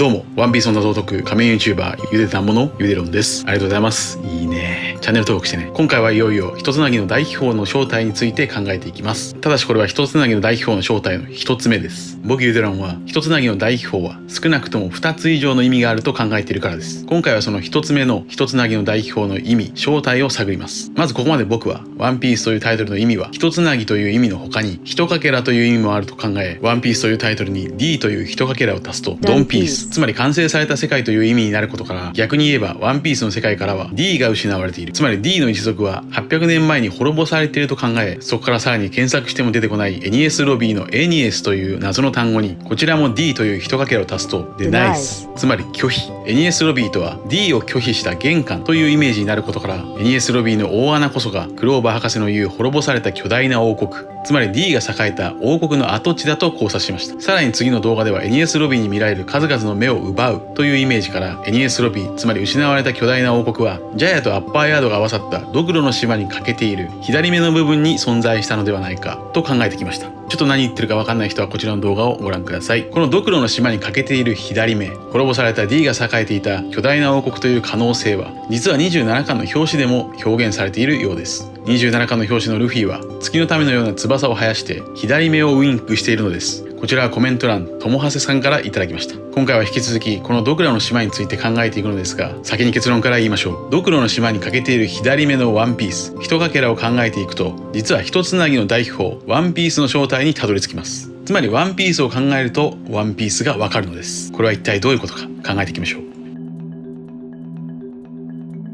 どうも、ワンピースの謎を解く仮面 YouTuber ゆでたものゆでろんです。ありがとうございます。いいね。チャンネル登録してね。今回はいよいよ一つなぎの大秘宝の正体について考えていきます。ただしこれは一つなぎの大秘宝の正体の一つ目です。僕ゆでろんは一つなぎの大秘宝は少なくとも2つ以上の意味があると考えているからです。今回はその一つ目の一つなぎの大秘宝の意味、正体を探ります。まずここまで僕はワンピースというタイトルの意味は一つなぎという意味の他に一かけらという意味もあると考え、ワンピースというタイトルに D という一かけらを足すとドンピース、つまり完成された世界という意味になることから、逆に言えばワンピースの世界からは D が失われている。つまり D の一族は800年前に滅ぼされていると考え、そこからさらに検索しても出てこないエニエスロビーのエニエスという謎の単語にこちらも D という一かけらを足すとデナイス、つまり拒否。エニエスロビーとは D を拒否した玄関というイメージになることから、エニエスロビーの大穴こそがクローバー博士の言う滅ぼされた巨大な王国、つまり D が栄えた王国の跡地だと考察しました。さらに次の動画ではエニエスロビーに見られる数々の目を奪うというイメージから、エニエスロビー、つまり失われた巨大な王国はジャヤとアッパーヤードが合わさったドクロの島に欠けている左目の部分に存在したのではないかと考えてきました。ちょっと何言ってるか分かんない人はこちらの動画をご覧ください。このドクロの島に欠けている左目、滅ぼされた D が栄えていた巨大な王国という可能性は、実は27巻の表紙でも表現されているようです。27巻の表紙のルフィは月の民のような翼を生やして左目をウインクしているのです。こちらはコメント欄ともはせさんからいただきました。今回は引き続きこのドクロの島について考えていくのですが、先に結論から言いましょう。ドクロの島に欠けている左目のワンピース、一かけらを考えていくと、実は一つなぎの大秘宝ワンピースの正体にたどり着きます。つまりワンピースを考えるとワンピースがわかるのです。これは一体どういうことか考えていきましょう。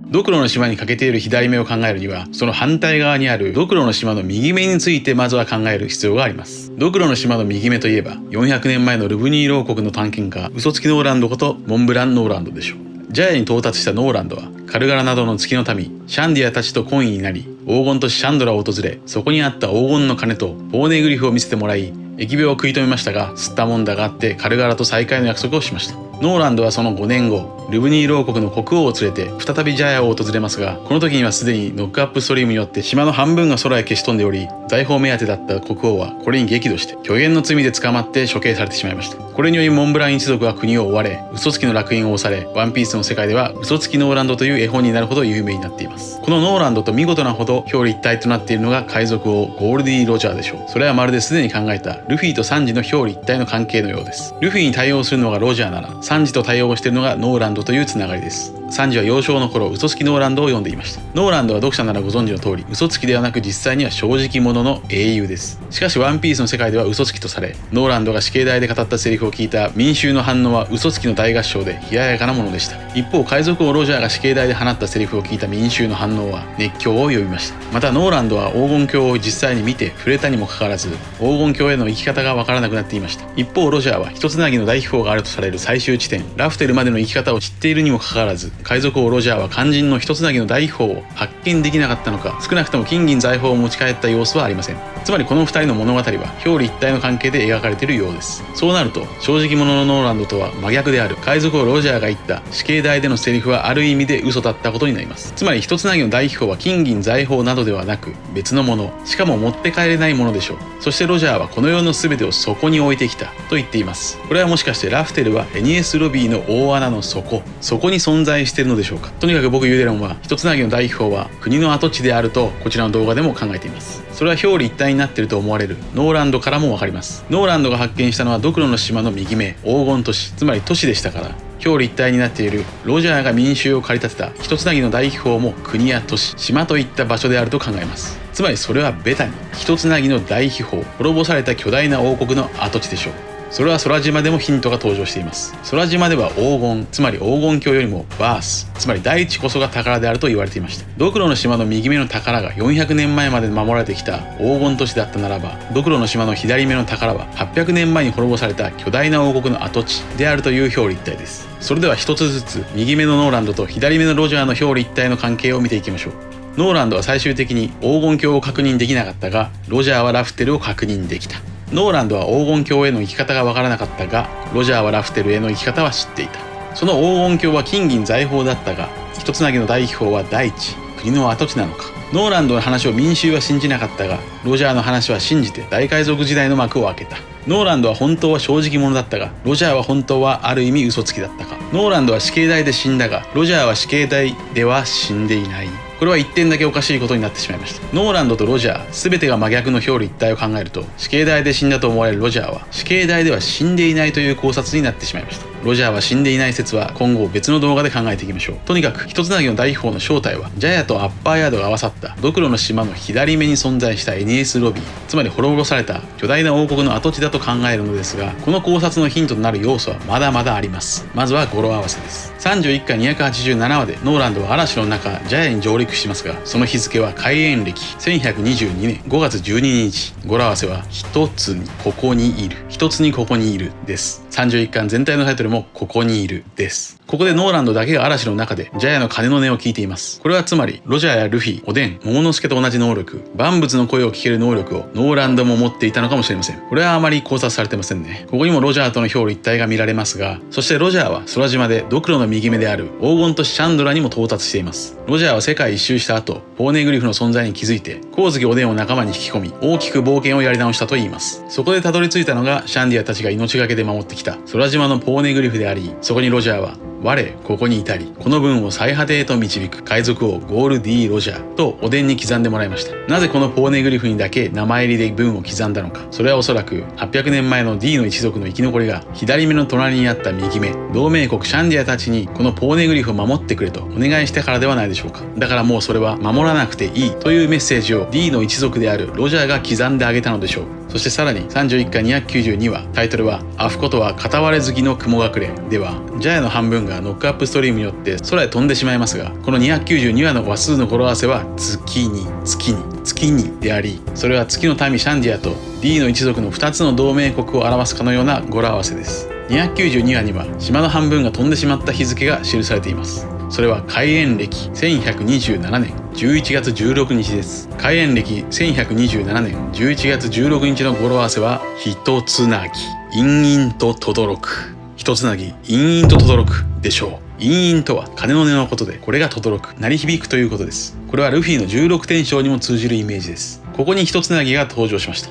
ドクロの島に欠けている左目を考えるには、その反対側にあるドクロの島の右目についてまずは考える必要があります。ドクロの島の右目といえば、400年前のルブニーロ王国の探検家嘘つきノーランドことモンブラン・ノーランドでしょう。ジャヤに到達したノーランドはカルガラなどの月の民シャンディアたちと懇意になり、黄金都市シャンドラを訪れ、そこにあった黄金の鐘とポーネグリフを見せてもらい、疫病を食い止めましたが、吸ったもんだがあってカルガラと再会の約束をしました。ノーランドはその5年後、ルブニーロ王国の国王を連れて再びジャヤを訪れますが、この時にはすでにノックアップストリームによって島の半分が空へ消し飛んでおり、財宝目当てだった国王はこれに激怒して虚言の罪で捕まって処刑されてしまいました。これによりモンブラン一族は国を追われ、嘘つきの烙印を押され、ワンピースの世界では嘘つきノーランドという絵本になるほど有名になっています。このノーランドと見事なほど表裏一体となっているのが海賊王ゴールディ・ロジャーでしょう。それはまるですでに考えたルフィとサンジの表裏一体の関係のようです。ルフィに対応するのがロジャーなら、サンジと対応しているのがノーランドというつながりです。サンジは幼少の頃嘘つきノーランドを読んでいました。ノーランドは読者ならご存知の通り、嘘つきではなく実際には正直者の英雄です。しかしワンピースの世界では嘘つきとされ、ノーランドが死刑台で語ったセリフを聞いた民衆の反応は嘘つきの大合唱で冷ややかなものでした。一方、海賊王ロジャーが死刑台で放ったセリフを聞いた民衆の反応は熱狂を呼びました。またノーランドは黄金鏡を実際に見て触れたにもかかわらず、黄金鏡への生き方がわからなくなっていました。一方、ロジャーは一つなぎの大秘宝があるとされる最終地点ラフテルまでの生き方を知っているにもかかわらず、海賊王ロジャーは肝心の一つなぎの大秘宝を発見できなかったのか、少なくとも金銀財宝を持ち帰った様子はありません。つまりこの二人の物語は表裏一体の関係で描かれているようです。そうなると正直者のノーランドとは真逆である海賊王ロジャーが言った死刑台でのセリフはある意味で嘘だったことになります。つまり一つなぎの大秘宝は金銀財宝などではなく別のもの、しかも持って帰れないものでしょう。そしてロジャーはこの世の全てをそこに置いてきたと言っています。これはもしかしてラフテルはエニエスロビーの大穴の底、そこに存在しているのでしょうか。とにかく僕ユーデロンは一つなぎの大秘宝は国の跡地であるとこちらの動画でも考えています。それは表裏一体になっていると思われるノーランドからもわかります。ノーランドが発見したのはドクロの島の右目、黄金都市、つまり都市でしたから、表裏一体になっているロジャーが民衆を駆り立てた一つなぎの大秘宝も国や都市、島といった場所であると考えます。つまりそれはベタに一つなぎの大秘宝、滅ぼされた巨大な王国の跡地でしょう。それは空島でもヒントが登場しています。空島では黄金、つまり黄金鏡よりもバース、つまり大地こそが宝であると言われていました。ドクロの島の右目の宝が400年前まで守られてきた黄金都市だったならば、ドクロの島の左目の宝は800年前に滅ぼされた巨大な王国の跡地であるという表裏一体です。それでは一つずつ右目のノーランドと左目のロジャーの表裏一体の関係を見ていきましょう。ノーランドは最終的に黄金鏡を確認できなかったが、ロジャーはラフテルを確認できた。ノーランドは黄金鏡への生き方がわからなかったが、ロジャーはラフテルへの生き方は知っていた。その黄金鏡は金銀財宝だったが、一つなぎの大秘宝は大地、国の跡地なのか。ノーランドの話を民衆は信じなかったが、ロジャーの話は信じて大海賊時代の幕を開けた。ノーランドは本当は正直者だったが、ロジャーは本当はある意味嘘つきだったか。ノーランドは死刑台で死んだが、ロジャーは死刑台では死んでいない。これは一点だけおかしいことになってしまいました。ノーランドとロジャー、全てが真逆の表裏一体を考えると、死刑台で死んだと思われるロジャーは死刑台では死んでいないという考察になってしまいました。ロジャーは死んでいない説は今後別の動画で考えていきましょう。とにかく一つなぎの大秘宝の正体は、ジャヤとアッパーヤードが合わさったドクロの島の左目に存在した NES ロビー、つまり滅ぼされた巨大な王国の跡地だと考えるのですが、この考察のヒントとなる要素はまだまだあります。まずは語呂合わせです。31巻287話でノーランドは嵐の中ジャヤに上陸しますが、その日付は開園暦1122年5月12日。語呂合わせは一つにここにいる、一つにここにいるです。31巻全体のタイトルもここにいるです。ここでノーランドだけが嵐の中でジャヤの鐘の音を聞いています。これはつまりロジャーやルフィ、おでん、モモの助と同じ能力、万物の声を聞ける能力をノーランドも持っていたのかもしれません。これはあまり考察されてませんね。ここにもロジャーとの表裏一体が見られますが、そしてロジャーは空島でドクロの右目である黄金都市シャンドラにも到達しています。ロジャーは世界一周した後、ポーネグリフの存在に気づいて光月おでんを仲間に引き込み、大きく冒険をやり直したといいます。そこでたどり着いたのがシャンディアたちが命がけで守ってきた空島のポーネグリフであり、そこにロジャーは我ここに至り、この分を最果てへと導く海賊王ゴール D ロジャーとおでんに刻んでもらいました。なぜこのポーネグリフにだけ名前入りで文を刻んだのか。それはおそらく800年前の D の一族の生き残りが左目の隣にあった右目、同盟国シャンディアたちにこのポーネグリフを守ってくれとお願いしてからではないでしょうか。だからもうそれは守らなくていいというメッセージを D の一族であるロジャーが刻んであげたのでしょう。そしてさらに31巻292話、タイトルはアフコとは片割れ好きの雲隠れでは、ジャヤの半分がノックアップストリームによって空へ飛んでしまいますが、この292話の話数の語呂合わせは月にであり、それは月の民シャンディアと D の一族の2つの同盟国を表すかのような語呂合わせです。292話には島の半分が飛んでしまった日付が記されています。それは開園暦1127年11月16日です。開園暦1127年11月16日の語呂合わせは一つなぎ、陰々と轟く。一つなぎ、陰々と轟くでしょう。陰々とは鐘の音のことで、これが轟く、鳴り響くということです。これはルフィの16天章にも通じるイメージです。ここに一つなぎが登場しました。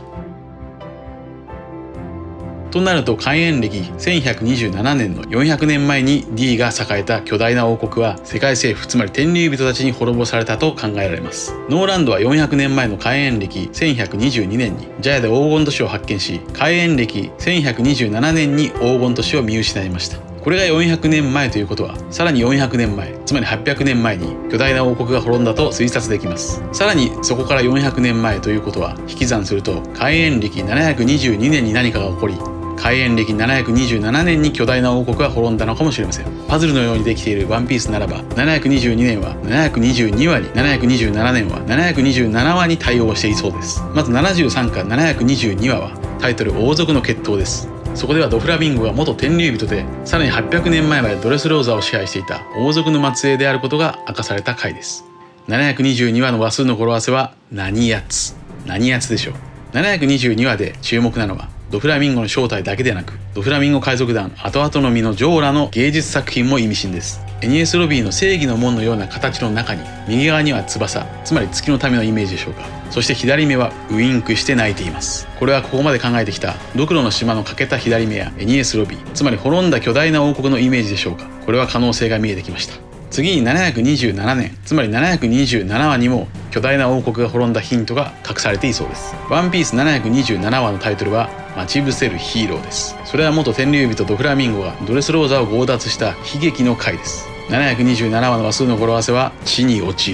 となると開園暦1127年の400年前に D が栄えた巨大な王国は世界政府、つまり天竜人たちに滅ぼされたと考えられます。ノーランドは400年前の開園暦1122年にジャヤで黄金都市を発見し、開園暦1127年に黄金都市を見失いました。これが400年前ということは、さらに400年前、つまり800年前に巨大な王国が滅んだと推察できます。さらにそこから400年前ということは引き算すると、開園暦722年に何かが起こり、開園暦727年に巨大な王国が滅んだのかもしれません。パズルのようにできているワンピースならば、722年は722話に、727年は727話に対応していそうです。まず73巻722話はタイトル王族の決闘です。そこではドフラミンゴが元天竜人で、さらに800年前までドレスローザを支配していた王族の末裔であることが明かされた回です。722話の話数の語呂合わせは何やつでしょう。722話で注目なのはドフラミンゴの正体だけでなく、ドフラミンゴ海賊団後々の実のジョーラの芸術作品も意味深です。NES ロビーの正義の門のような形の中に、右側には翼、つまり月のためのイメージでしょうか。そして左目はウインクして泣いています。これはここまで考えてきたドクロの島の欠けた左目や NES ロビー、つまり滅んだ巨大な王国のイメージでしょうか。これは可能性が見えてきました。次に727年、つまり727話にも巨大な王国が滅んだヒントが隠されていそうです。ワンピース727話のタイトルは待ち伏せるヒーローです。それは元天竜人ドフラミンゴがドレスローザを強奪した悲劇の回です。727話の話数の語呂合わせは地に落ち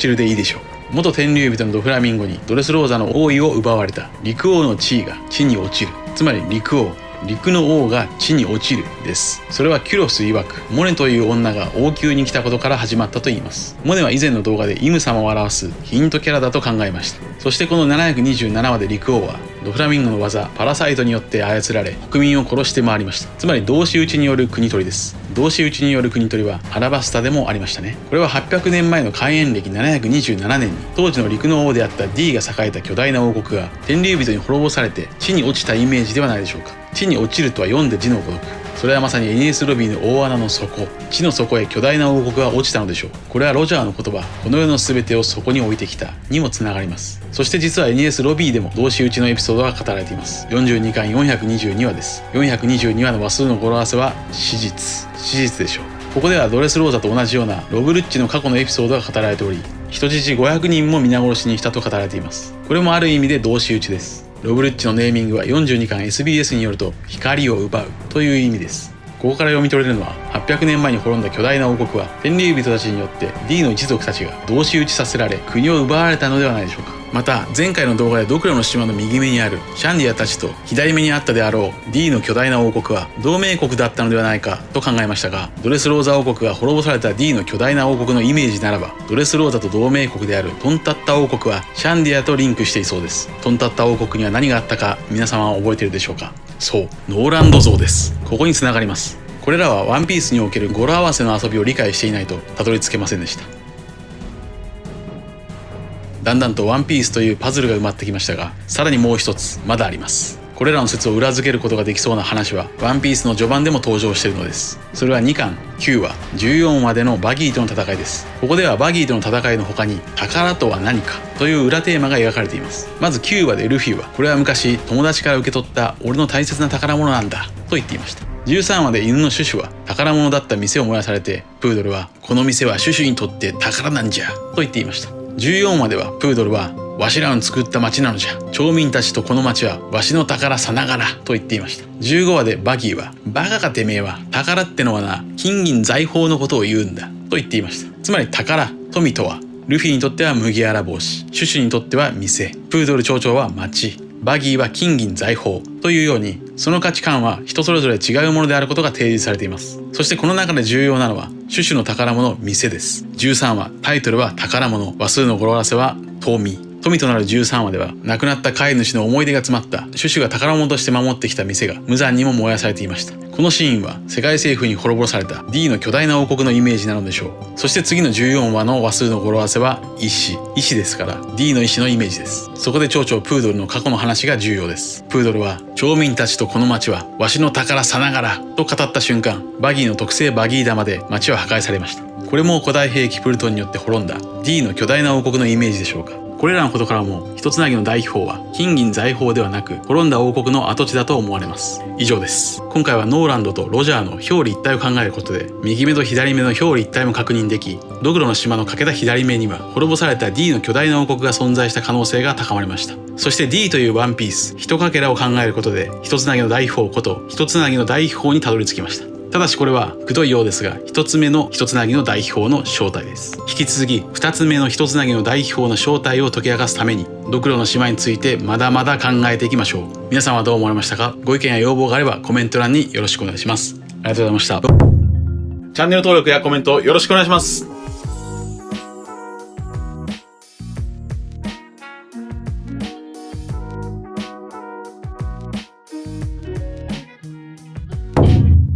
るでいいでしょう。元天竜人のドフラミンゴにドレスローザの王位を奪われた陸王の地位が地に落ちる、つまり陸の王が地に落ちるです。それはキュロス曰く、モネという女が王宮に来たことから始まったといいます。モネは以前の動画でイム様を表すヒントキャラだと考えました。そしてこの727話で陸王はドフラミンゴの技パラサイトによって操られ、国民を殺して回りました。つまり同士討ちによる国取りです。同士討ちによる国取りはアラバスタでもありましたね。これは800年前の開園暦727年に当時の陸の王であった D が栄えた巨大な王国が天竜人に滅ぼされて地に落ちたイメージではないでしょうか。地に落ちるとは読んで字のごとく、それはまさにエニエスロビーの大穴の底、地の底へ巨大な王国が落ちたのでしょう。これはロジャーの言葉、この世の全てを底に置いてきたにもつながります。そして実はエニエスロビーでも同士討ちのエピソードが語られています。42巻422話です。422話の話数の語呂合わせは史実でしょう。ここではドレスローザと同じようなロブルッチの過去のエピソードが語られており、人質500人も皆殺しにしたと語られています。これもある意味で同士討ちです。ロブルッチのネーミングは42巻 SBS によると光を奪うという意味です。ここから読み取れるのは、800年前に滅んだ巨大な王国は天竜人たちによって D の一族たちが同士討ちさせられ、国を奪われたのではないでしょうか。また前回の動画でドクロの島の右目にあるシャンディアたちと左目にあったであろう D の巨大な王国は同盟国だったのではないかと考えましたが、ドレスローザ王国が滅ぼされた D の巨大な王国のイメージならば、ドレスローザと同盟国であるトンタッタ王国はシャンディアとリンクしていそうです。トンタッタ王国には何があったか皆様は覚えているでしょうか。そう、ノーランド像です。ここに繋がります。これらはワンピースにおける語呂合わせの遊びを理解していないとたどり着けませんでした。だんだんとワンピースというパズルが埋まってきましたが、さらにもう一つまだあります。これらの説を裏付けることができそうな話はワンピースの序盤でも登場しているのです。それは2巻9話14話でのバギーとの戦いです。ここではバギーとの戦いの他に宝とは何かという裏テーマが描かれています。まず9話でルフィは、これは昔友達から受け取った俺の大切な宝物なんだと言っていました。13話で犬のシュシュは宝物だった店を燃やされて、プードルはこの店はシュシュにとって宝なんじゃと言っていました。14話ではプードルはわしらの作った町なのじゃ、町民たちとこの町はわしの宝さながらと言っていました。15話でバギーはバカかてめえは、宝ってのはな金銀財宝のことを言うんだと言っていました。つまり宝、富とはルフィにとっては麦わら帽子、シュシュにとっては店、プードル町長は町、バギーは金銀財宝というように、その価値観は人それぞれ違うものであることが提示されています。そしてこの中で重要なのはシュシュの宝物店です。13話タイトルは宝物、話数の語呂合わせは富となる13話では、亡くなった飼い主の思い出が詰まったシュシュが宝物として守ってきた店が無残にも燃やされていました。このシーンは世界政府に滅ぼされた D の巨大な王国のイメージなのでしょう。そして次の14話の話数の語呂合わせは石ですから D の石のイメージです。そこで町長プードルの過去の話が重要です。プードルは町民たちとこの町はわしの宝さながらと語った瞬間、バギーの特製バギー玉で町は破壊されました。これも古代兵器プルトンによって滅んだ D の巨大な王国のイメージでしょうか。これらのことからも一つなぎの大秘宝は金銀財宝ではなく滅んだ王国の跡地だと思われます。以上です。今回はノーランドとロジャーの表裏一体を考えることで、右目と左目の表裏一体も確認でき、ドクロの島の欠けた左目には滅ぼされた D の巨大な王国が存在した可能性が高まりました。そして D というワンピース一かけらを考えることで、一つなぎの大秘宝こと一つなぎの大秘宝にたどり着きました。ただしこれはくどいようですが、一つ目の一つなぎの大秘宝の正体です。引き続き二つ目の一つなぎの大秘宝の正体を解き明かすために、ドクロの島についてまだまだ考えていきましょう。皆さんはどう思われましたか？ご意見や要望があればコメント欄によろしくお願いします。ありがとうございました。チャンネル登録やコメントよろしくお願いします。